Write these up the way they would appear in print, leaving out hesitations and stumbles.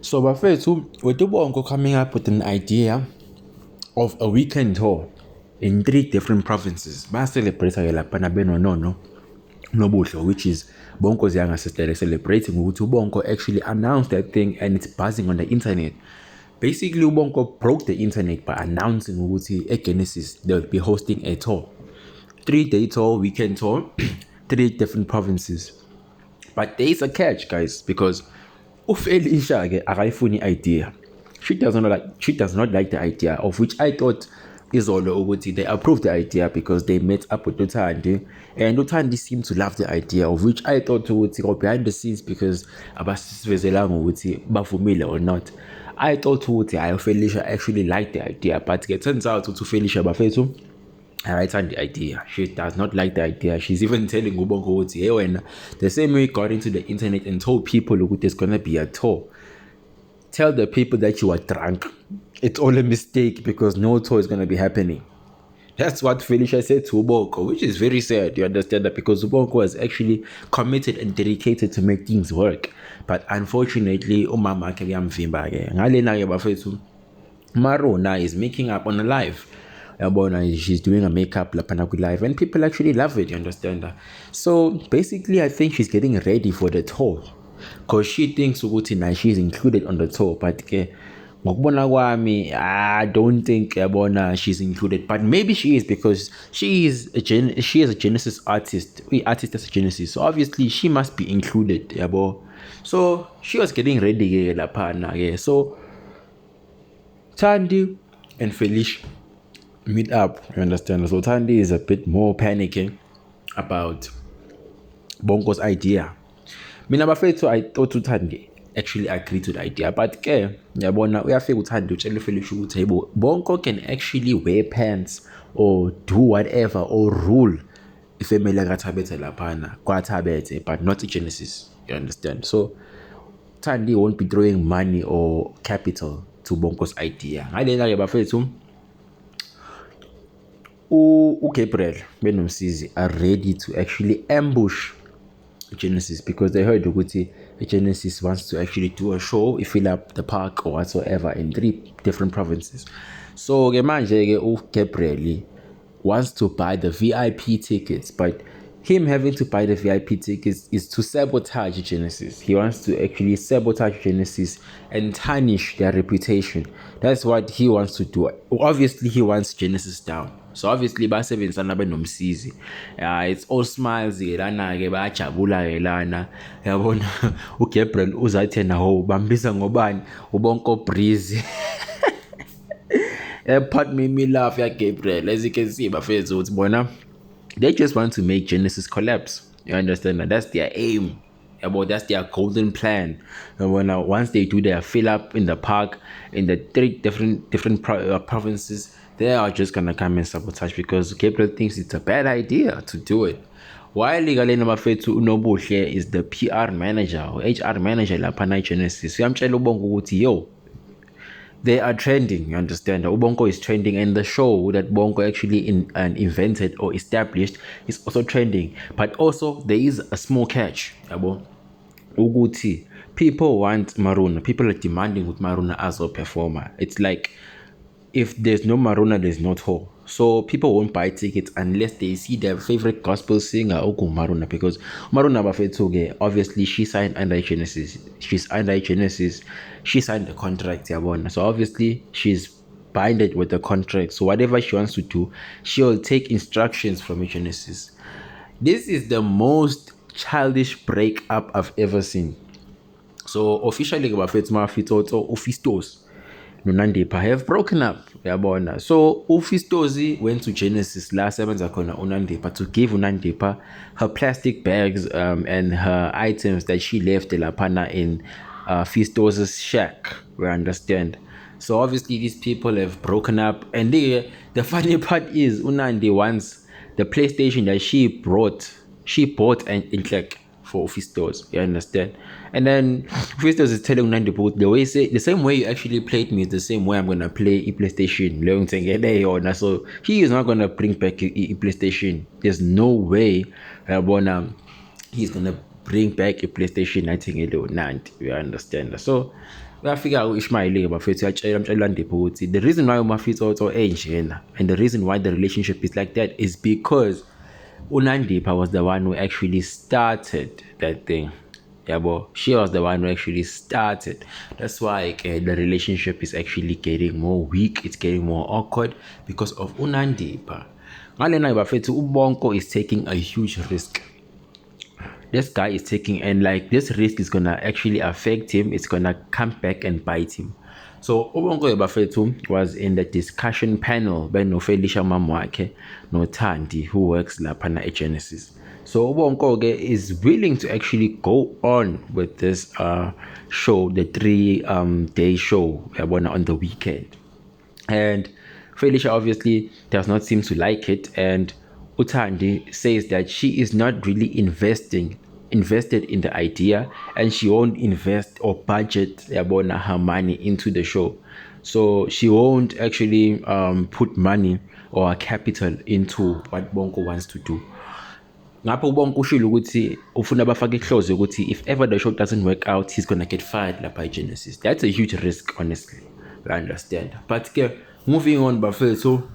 So bafethu, with uBongo coming up with an idea of a weekend tour in 3 different provinces. Ba-celebrate lapha nabenonono Nobuhle, which is Bonko's younger sister, celebrating ukuthi uBonko actually announced that thing and it's buzzing on the internet. Basically, uBonko broke the internet by announcing ukuthi Genesis they'll be hosting a tour. 3-day tour, weekend tour, 3 different provinces. But there is a catch, guys, because uFelicia ke akayifuni idea. She does not like the idea, of which I thought izolo ukuthi they approved the idea because they met up with Uthandi, and Uthandi seemed to love the idea, of which I thought ukuthi go behind the scenes because abasivezelanga ukuthi bavumile or not. I thought ukuthi Felicia actually liked the idea, but it turns out ukuthi Felicia bafethu ayayithanda the idea. She does not like the idea. She's even telling uBongo ukuthi hey wena, the same way you got into the internet and told people ukuthi there's gonna be a tour, tell the people that you are drunk. It's all a mistake because no tour is going to be happening. That's what Felicia said to uBongo, which is very sad. You understand that? Because uBongo was actually committed and dedicated to make things work. But unfortunately, umama ke uyamvimba ke. Ngalena ke bafethu, Marona is making up on a live. She's doing a makeup lapana live and people actually love it, you understand that? So basically I think she's getting ready for the tour because she thinks ukuthi now she's included on the tour, but ngokubona kwami I don't think she's included, but maybe she is because she is a Genesis artist. We artist as a Genesis, so obviously she must be included, yabo. So she was getting ready lapana, so Thandi and Felicia meet up, you understand? So Thandi is a bit more panicking about Bongo's idea. Mina bafethu, I thought Thandi actually agreed to the idea, but ke uyabona uyafika uThandi utshela uFelicia ukuthi yebo Bongo can actually wear pants or do whatever or rule ifamily kaThabethe laphana kwaThabethe, but not Genesis, you understand? So Thandi won't be throwing money or capital to Bongo's idea. Ngalena ke bafethu, Gabriel benomsizi are ready to actually ambush Genesis because they heard ukuthi Genesis wants to actually do a show, fill up the park or whatsoever in 3 different provinces. So ke manje ke Gabriel wants to buy the VIP tickets, but him having to buy the VIP tickets is to sabotage Genesis. He wants to actually sabotage Genesis and tarnish their reputation. That's what he wants to do. Obviously he wants Genesis down. So obviously basebenzisana benomsizi. It's all smiles lana ke bayajabula lana. Yabona uGabriel uzathi nawo bambisa ngobani uBonko Breeze. Part made me laugh ya Gabriel. As you can see bafethu uthi bona they just want to make Genesis collapse. You understand that? That's their aim. That's their golden plan. Once they do their fill up in the park in the 3 different provinces, they are just gonna come and sabotage because Gabriel thinks it's a bad idea to do it. While Galena Mafethu Nobuhle is the PR manager or HR manager lapha Genesis. Uyamtshela uBongo ukuthi yo, they are trending, you understand? Ubongo is trending, and the show that Bongo actually invented or established is also trending. But also there is a small catch, yabo. Uguti, people want Maruna. People are demanding with Maruna as a performer. It's like if there's no Maruna, there's no tour. So people won't buy tickets unless they see their favorite gospel singer Oku Maruna, because Maruna Bafetsuge, obviously she signed under Genesis. She's under Genesis. She signed the contract, yabona. So obviously she's binded with the contract. So whatever she wants to do, she'll take instructions from Genesis. This is the most childish breakup I've ever seen. So officially Bafetsu Mafitoto Ufistos noNandipa have broken up, yabona. So uFistozi went to Genesis la sebenza khona uNandipa to give uNandipa her plastic bags and her items that she left laphana in Fistozi's shack, we understand. So obviously these people have broken up, and the funny part is uNandi wants the PlayStation that she bought and like for Fistos, you understand? And then Fistos is telling Nandipa the same way you actually played me is the same way I'm gonna play a PlayStation. So he is not gonna bring back a PlayStation. There's no way he's gonna bring back a PlayStation nathengele uNandi, you understand. So uyafika uIshmael-ke bafethu uyamtshela uNdipho ukuthi the reason why umafitsotso enjena and the reason why the relationship is like that is because uNandipha was the one who actually started that thing. Yabo, she was the one who actually started. That's why the relationship is actually getting more weak, it's getting more awkward because of uNandipha. Ngalena bafethu uBonko is taking a huge risk. This guy is taking, and like this risk is gonna actually affect him, it's gonna come back and bite him. So uBonko bafethu was in the discussion panel by Felicia Mamwake no Thandi, who works lapha na Genesis. So uBonko is willing to actually go on with this show, the 3-day show on the weekend. And Felicia obviously does not seem to like it, and Uthandi says that she is not really invested in the idea, and she won't invest or budget her money into the show. So she won't actually put money or capital into what Bonko wants to do. Ngapho uBonko ushilo ukuthi ufuna bafake ihlozo ukuthi if ever the show doesn't work out, he's gonna get fired lapha Genesis. That's a huge risk, honestly. I understand. But moving on, bafethu,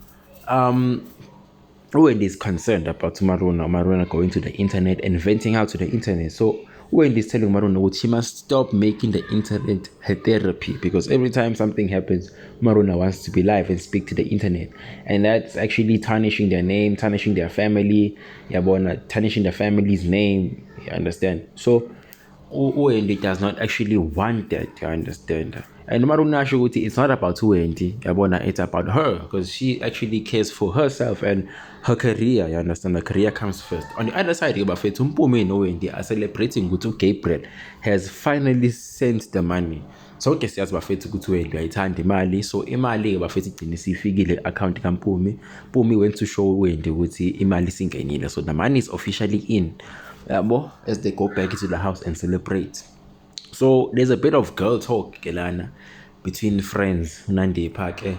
Wendy is concerned about Maruna going to the internet and venting out to the internet. So Wendy is telling Maruna that she must stop making the internet her therapy, because every time something happens, Maruna wants to be live and speak to the internet, and that's actually tarnishing their name, tarnishing their family, tarnishing the family's name. You understand? So Wendy does not actually want that. You understand? And Maruna Shuguti, it's not about Wendy, it's about her, because she actually cares for herself and her career. You understand? The career comes first. On the other side, Mpumi and Wendy are celebrating Gutu Gabriel has finally sent the money. So okay, siyazi bafethu ukuthi Wendy ayithanda imali, so imali bafethu igcine sifikile account kaMpumi. Mpumi went to show Wendy ukuthi imali singenile, so the money is officially in. As they go back into the house and celebrate. So there's a bit of girl talk kelana between friends, Nandipha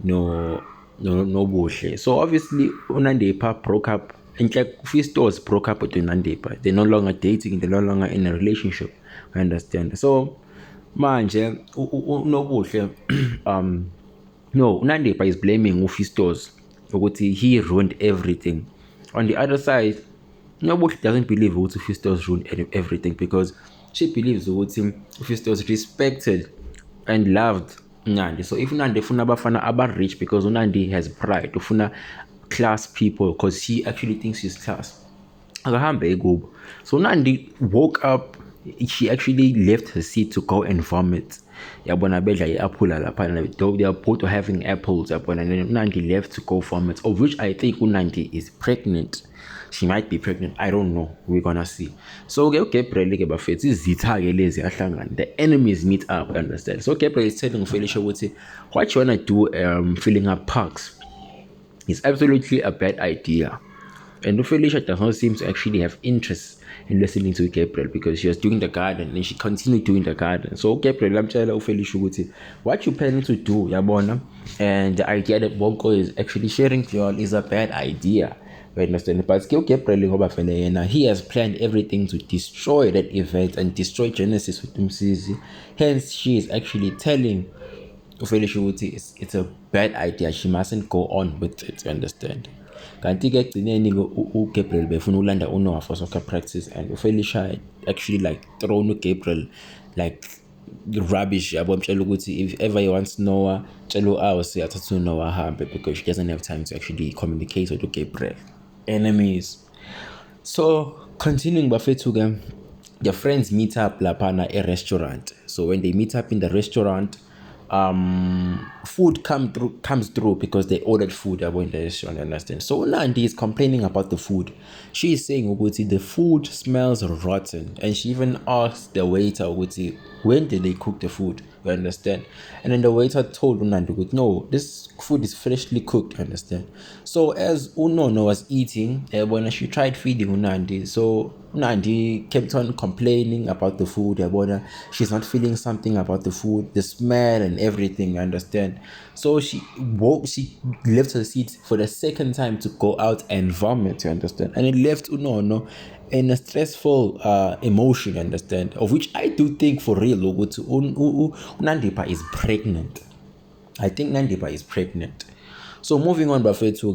no Buhle. So obviously Nandipha broke up, and like Fistos broke up with Nandipha. They're no longer dating, they're no longer in a relationship. I understand. So manje no Buhle no, Nandipha is blaming Fistos ukuthi he ruined everything. On the other side, Nobuhle doesn't believe ukuthi Fistos ruined everything, because she believes ukuthi Fistos respected and loved Nandi. So if Nandi ufuna abafana aba-rich because Nandi has pride, ufuna class people because he actually thinks he's class, akahambe ekubo. So Nandi woke up, she actually left her seat to go and vomit. Yabona bedla i-apula lapha, they are both having apples, and then Nandi left to go vomit, of which I think Nandi is pregnant. She might be pregnant, I don't know, we're gonna see. So Gabriel bafethu izitha ke lezi ahlangana, the enemies meet up, understand. So Gabriel is telling Felicia what you wanna do filling up parks is absolutely a bad idea, and Felicia does not seem to actually have interest in listening to Gabriel, because she was doing the garden and she continued doing the garden. So Gabriel amtshela uFelicia what you planning to do, yabona, and the idea that Bonko is actually sharing to y'all is a bad idea. Understand? But Gabriel ngoba vele yena, he has planned everything to destroy that event and destroy Genesis with Msizi. Hence she is actually telling Felicia it's a bad idea, she mustn't go on with it. You understand? Kanti ke egcineni uGabriel befuna ulanda uNoah for soccer practice, and uFelicia actually like thrown uGabriel like rubbish. Yabo mtshela ukuthi if ever he wants Noah, tshela uAwasi athathe uNoah ahambe, because she doesn't have time to actually communicate with Gabriel. Enemies. So continuing bafethu, the friends meet up lapana a restaurant. So when they meet up in the restaurant, food comes through because they ordered food in the restaurant, understand. So Nandi is complaining about the food. She is saying the food smells rotten, and she even asked the waiter when did they cook the food, you understand. And then the waiter told Nandi no, this food is freshly cooked, understand. So as Unono was eating, when she tried feeding Nandi, so Nandi kept on complaining about the food. She's not feeling something about the food, the smell and everything, you understand. So she left her seat for the second time to go out and vomit, you understand. And it left Unono in a stressful emotion, you understand, of which I do think for real ukuthi Nandipha is pregnant. I think Nandipha is pregnant. So moving on, Bafethu,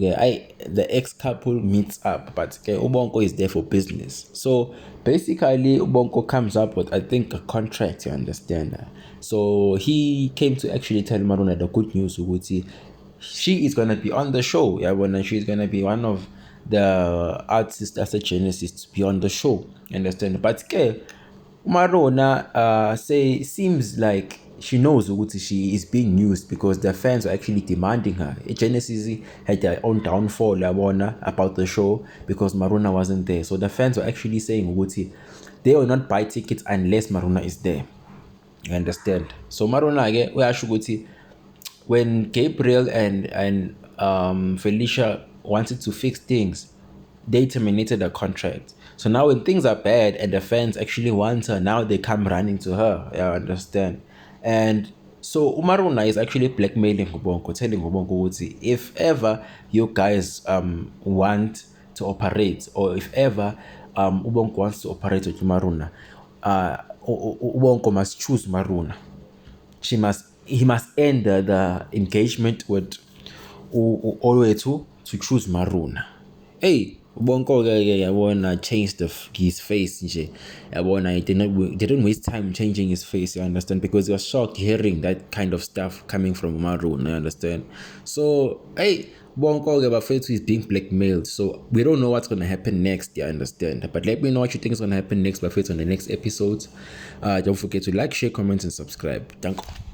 the ex-couple meets up, but Ubonko is there for business. So basically, Ubonko comes up with, I think, a contract, you understand. So he came to actually tell Maruna the good news, Uguti. She is going to be on the show. Yeah, when she's going to be one of the artists as a Genesis to be on the show, you understand. But Marona seems like she knows ukuthi she is being used because the fans are actually demanding her. Genesis had their own downfall about the show because Maruna wasn't there. So the fans were actually saying ukuthi they will not buy tickets unless Maruna is there. You understand? So Maruna uyasho ukuthi when Gabriel and Felicia wanted to fix things, they terminated the contract. So now when things are bad and the fans actually want her, now they come running to her. I understand. And so Umaruna is actually blackmailing Ubonko, telling Ubonko, if ever you guys want to operate, or if ever Ubonko wants to operate with Umaruna, Ubonko must choose Maruna. He must end the engagement with Oloetu to choose Maruna. Hey, Ubonko yabona changed his face nje. Yabona he didn't waste time changing his face, you understand, because he was shocked hearing that kind of stuff coming from Maruna, you understand. So hey, Ubonko Bafethu is being blackmailed, so we don't know what's going to happen next, you understand. But let me know what you think is going to happen next, Bafethu, on the next episode. Don't forget to like, share, comment and subscribe. Thank you.